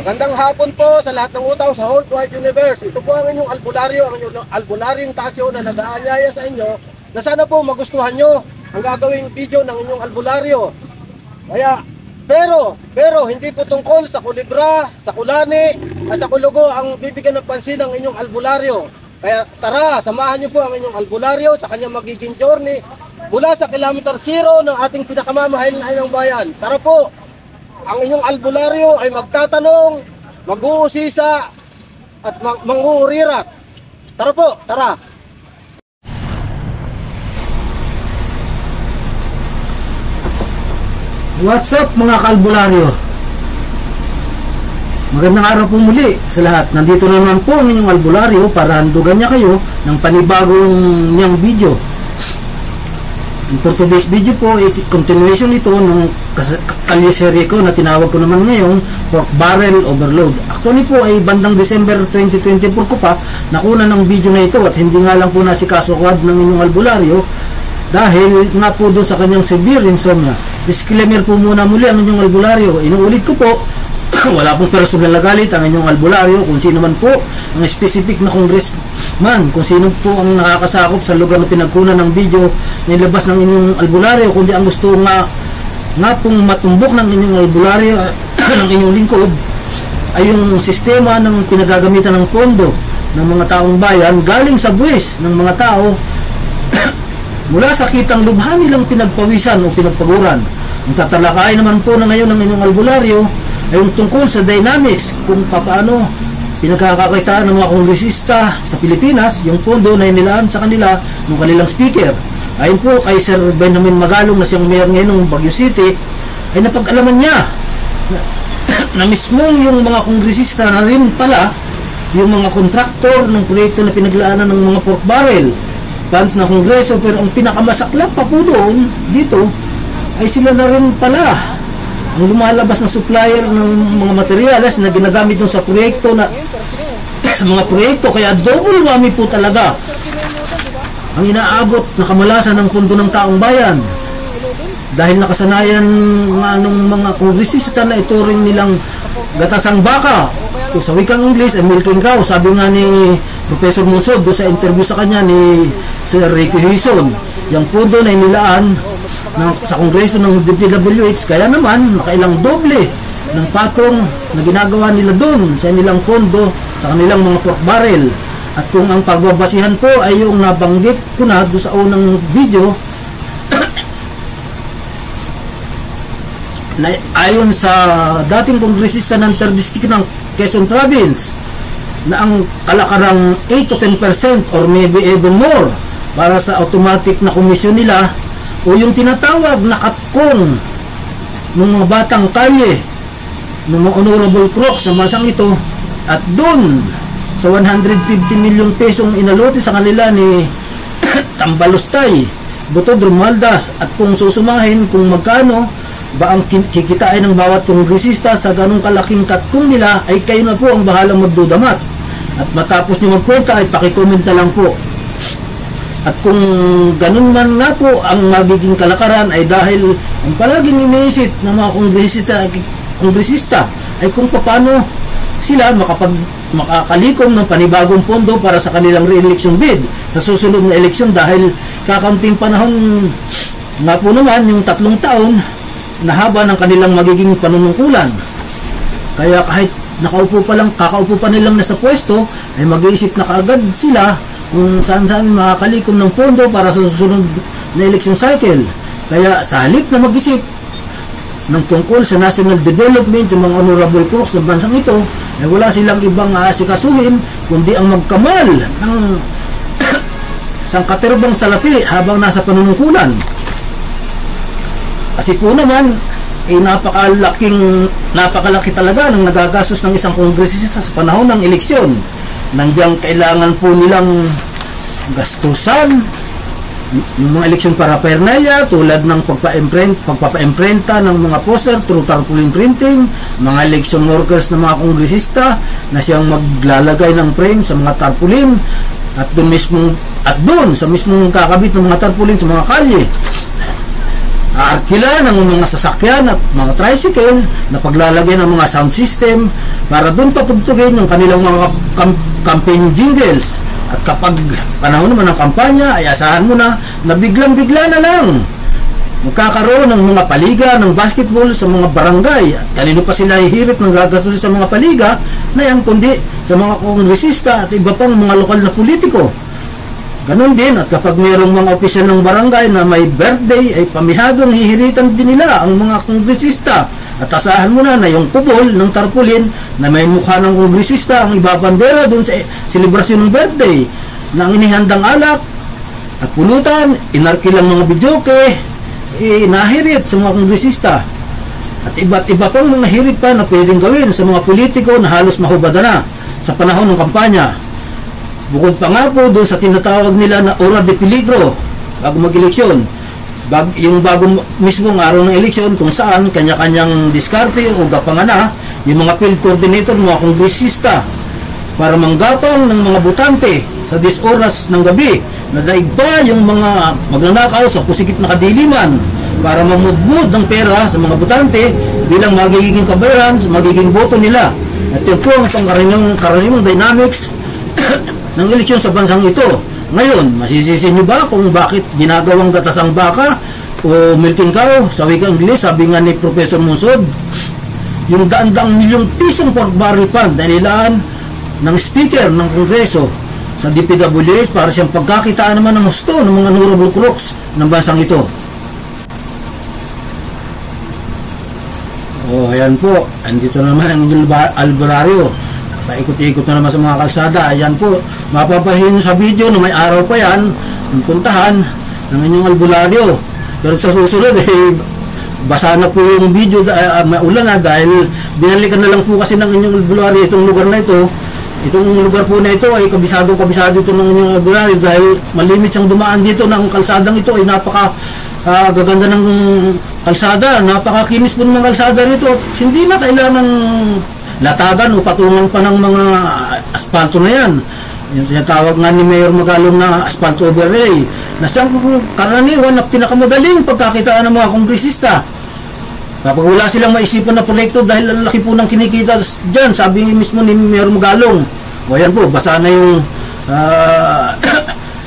Magandang hapon po sa lahat ng utang sa whole wide universe. Ito po ang inyong albularyo, ang inyong albularyong tasyo na nag-aanyaya sa inyo na sana po magustuhan nyo ang gagawing video ng inyong albularyo. Pero hindi po tungkol sa kulibra, sa kulani, at sa kulugo ang bibigyan ng pansin ng inyong albularyo. Kaya tara, samahan nyo po ang inyong albularyo sa kanyang magiging journey mula sa kilometer 0 ng ating pinakamamahal ng bayan. Tara po! Ang inyong albularyo ay magtatanong, mag-uusisa at mang-uurirat. Tara po, tara! What's up mga kaalbularyo? Magandang araw po muli sa lahat. Nandito naman po ang inyong albularyo para handugan niya kayo ng panibagong niyang video. For today's video po, continuation ito ng kalyeserye ko na tinawag ko naman ngayon pork barrel overload. Actually po ay bandang December 2024 ko pa nakuna ng video na ito at hindi nga lang po nasikaso ko ng inyong albularyo dahil nga po doon sa kanyang severe insomnia. Disclaimer po muna muli ang inyong albularyo. Inuulit ko po, wala pong personal na galit ang inyong albularyo kung sino man po ang specific na congressman, kung sino po ang nakakasakop sa lugar na pinagkunan ng video na ilabas ng inyong albularyo, kundi ang gusto nga pong matumbok ng inyong albularyo ng inyong lingkod ay yung sistema ng pinagagamitan ng pondo ng mga taong bayan galing sa buwis ng mga tao mula sa kitang lubha nilang pinagpawisan o pinagpaguran. Ang tatalakayin naman po na ngayon ng inyong albularyo ay yung tungkol sa dynamics kung paano pinagkakakitaan ng mga kongresista sa Pilipinas yung pondo na inilaan sa kanila ng kanilang speaker. Ayon po kay Sir Benjamin Magalong na siyang mayor ngayon ng Baguio City ay napag-alaman niya na mismong yung mga kongresista na rin pala yung mga kontraktor ng proyekto na pinaglaanan ng mga pork barrel funds na kongreso, pero ang pinakamasaklap pa po doon dito ay sila na rin pala ang lumalabas na supplier ng mga materyales na ginagamit doon sa proyekto na sa mga proyekto, kaya double whammy po talaga ang inaabot na kamalasan ng pundo ng taong bayan dahil nakasanayan ng mga kongresista na ituring nilang gatasang baka o sa wikang English ay milking cow. Sabi nga ni Professor Munsod doon sa interview sa kanya ni Sir Ricky Hison, yung pondo na inilaan sa kongreso ng DPWH, kaya naman nakailang doble ng patong na ginagawa nila doon sa nilang pondo sa kanilang mga pork barrel. At kung ang pagbabasihan po ay yung nabanggit ko na doon sa unang video ayon sa dating kongresista ng 3rd District ng Quezon Province na ang kalakarang 8 to 10% or maybe even more para sa automatic na komisyon nila o yung tinatawag na katkong ng mga batang kalye ng mga honorable crooks sa masang ito, at doon sa 150 milyong pesong inalote sa kanila ni Tambalustay, Butod Romualdez, at kung susumahin kung magkano ba ang kikitain ng bawat kongresista sa ganong kalaking katkong nila, ay kayo na po ang bahalang magdudamat. At matapos nyo magkwenta ay pakikomenta lang po. At kung ganun man nga po ang magiging kalakaran ay dahil ang palaging iniisip ng mga kongresista ay kung paano sila makakalikom ng panibagong pondo para sa kanilang re-election bid sa susunod na eleksyon, dahil kakaunting panahon nga po naman yung 3 taon na haba ng kanilang magiging panunungkulan. Kaya kahit kakaupo pa nilang nasa pwesto ay mag-iisip na kaagad sila kung saan makakalikom ng pondo para sa susunod na election cycle. Kaya sa halip na mag-isip ng tungkol sa national development yung mga honorable crooks ng bansang ito, ay wala silang ibang aasikasuhin kundi ang magkamal ng sangkaterbang salapi habang nasa panunungkulan. Kasi po naman ay napakalaki talaga ng nagagastos ng isang kongresista sa panahon ng eleksyon. Nandiyan kailangan po nilang gastusan ng mga eleksyon paraphernalia tulad ng pagpapaimprenta ng mga poster through tarpaulin printing, mga election workers ng mga kongresista na siyang maglalagay ng frame sa mga tarpaulin at doon sa mismong kakabit ng mga tarpaulin sa mga kalye. aarkila ng mga sasakyan at mga tricycle na paglalagay ng mga sound system para doon patugtugin yung kanilang mga campaign jingles. At kapag panahon naman ng kampanya ay asahan mo na biglang-bigla na lang magkakaroon ng mga paliga ng basketball sa mga barangay. At kanino pa sila hihirit ng gagastos sa mga paliga na yan kundi sa mga kongresista at iba pang mga lokal na politiko. Ganon din, at kapag mayroong mga opisyal ng barangay na may birthday, ay pamihadong hihiritan din nila ang mga kongresista. At asahan mo na yung kubol ng tarpaulin na may mukha ng kongresista ang ibabandera doon sa selebrasyon ng birthday na ang inihandang alak at pulutan, inarkilang mga bidyoke, inahirit sa mga kongresista. At iba't iba pang mga hirit pa na pwedeng gawin sa mga politiko na halos mahubada na sa panahon ng kampanya. Bukod pa nga po doon sa tinatawag nila na ora de peligro bago mag-eleksyon. Yung bago mismong araw ng eleksyon kung saan kanya-kanyang diskarte o gapangana yung mga field coordinator, mga kongresista para manggapang ng mga botante sa 10 oras ng gabi na daig pa yung mga magnanakaw sa pusikit na kadiliman para mamudmud ng pera sa mga botante bilang magiging kabayaran sa magiging boto nila. At yun po ang pangkaraniwang dynamics ng eleksyon sa bansang ito. Ngayon, masisisi nyo ba kung bakit ginagawang gatas ang baka o milking cow sa wikang Ingles? Sabi nga ni Professor Monsod, yung daan-daang milyong pisong pork barrel fund na nilaan ng speaker ng Kongreso sa DPWH para siyang pagkakitaan naman ng husto ng mga honorable crooks ng bansang ito. Ayan po, andito naman ang inyong albularyo. Paikot-ikot na naman sa mga kalsada. Ayan po, mapapahin sa video na may araw pa yan ang puntahan ng inyong albularyo. Pero sa susunod basa na po yung video, maulan na dahil binalikan na lang po kasi ng inyong albularyo itong lugar na ito. Itong lugar po na ito ay kabisado ito ng inyong albularyo dahil malimit siyang dumaan dito ng kalsadang ito ay gaganda ng kalsada, napakakinis po ng mga kalsada nito. Hindi na kailangan latagan o patungan pa ng mga asfalto na yan. Yung tinatawag nga ni Mayor Magalong na asphalt overlay na siyang karaniwan na pinakamadaling pagkakitaan ng mga kongresista. Kapag wala silang maisipan na proyekto dahil ang laki po ng kinikita dyan, sabi mismo ni Mayor Magalong. O yan po, basa na yung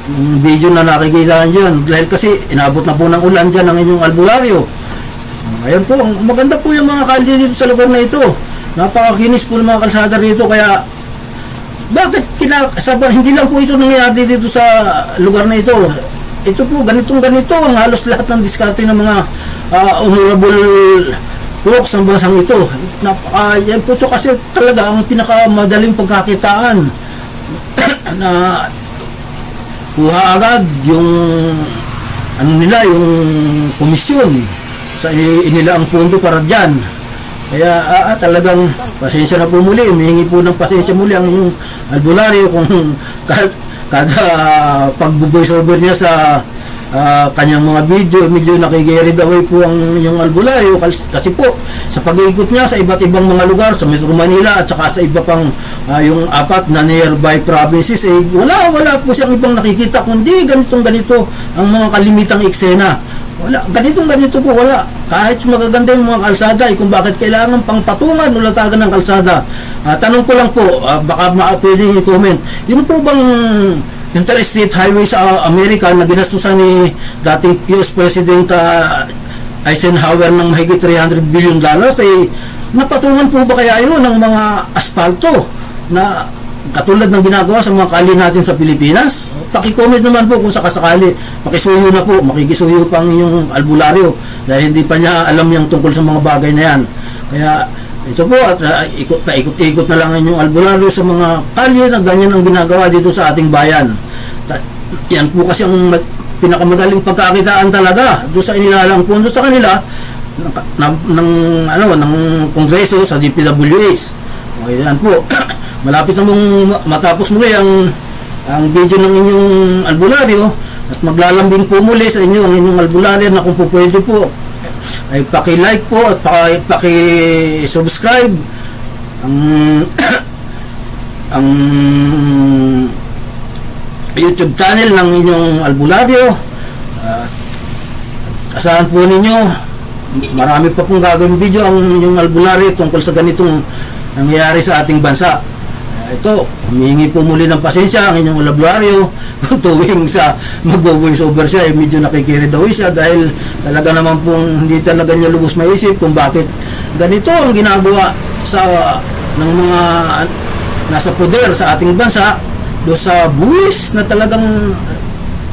yung video na nakikita dyan dahil kasi inabot na po ng ulan dyan ng inyong albularyo. Ayan po, maganda po yung mga kalye dito sa lugar na ito. Napakakinis po ng mga kalsada rito, kaya bakit hindi lang po ito nangyayari dito sa lugar na ito. Ito po, ganito ang halos lahat ng diskarte ng mga honorable crooks ng bansang ito. Yan po ito kasi talaga ang pinakamadaling pagkakitaan na kuha agad yung yung komisyon sa inila ang pondo para dyan. Kaya talagang pasensya na po muli, humihingi po ng pasensya muli ang inyong albularyo kung kada pag-voice over niya sa kanyang mga medyo nakikirid away po ang inyong albularyo kasi po sa pag-iikot niya sa iba't ibang mga lugar sa Metro Manila at saka sa iba pang yung 4 na nearby provinces wala po siyang ibang nakikita kundi ganito ang mga kalimitang eksena. Wala, ganito po, wala. Kahit magaganda yung mga kalsada, kung bakit kailangan pang patungan o latagan ng kalsada. Tanong ko lang po, baka pwede i-comment. Yun po bang interstate highway sa Amerika na ginastusan ni dating US President Eisenhower ng mahigit $300 billion, napatungan po ba kaya yun ng mga asfalto na katulad ng ginagawa sa mga kalye natin sa Pilipinas? Paki-comment naman po kung sakasakali. Pakisuyo na po, makikisuyo pa ang inyong albularyo dahil hindi pa niya alam yung tungkol sa mga bagay na yan. Kaya ito po, at paikot-ikot na lang ang inyong albularyo sa mga kalye na ganyan ang ginagawa dito sa ating bayan. Yan po kasi ang pinakamadaling pagkakitaan talaga doon sa inilalang pondo sa kanila ng Kongreso sa DPWH. Okay, yan po. Malapit na mong matapos muli ang video ng inyong albularyo at maglalambing po muli sa inyo ang inyong albularyo na kung po pwede po ay paki-like po at paki-subscribe ang YouTube channel ng inyong albularyo asahan po ninyo, marami pa pong gagawin video ang yung albularyo tungkol sa ganitong nangyayari sa ating bansa. Ito, humihingi po muli ng pasensya ang inyong albularyo kung tuwing sa magbo-voice over siya, medyo nakikiridawi siya dahil talaga naman pong hindi talaga niya lubos maisip kung bakit ganito ang ginagawa sa ng mga nasa poder sa ating bansa do sa buwis na talagang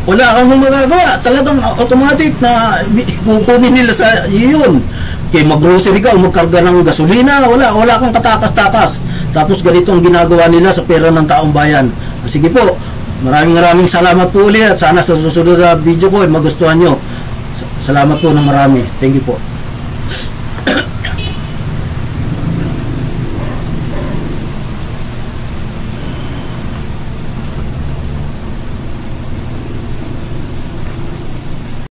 wala kang magagawa, talagang automatic na kukunin nila sa iyon. Kaya mag-grocery ka o magkarga ng gasolina, wala kang katakas-takas. Tapos ganito ang ginagawa nila sa pera ng taong bayan. Sige po, maraming salamat po ulit at sana sa susunod na video ko ay magustuhan nyo. Salamat po ng marami. Thank you po.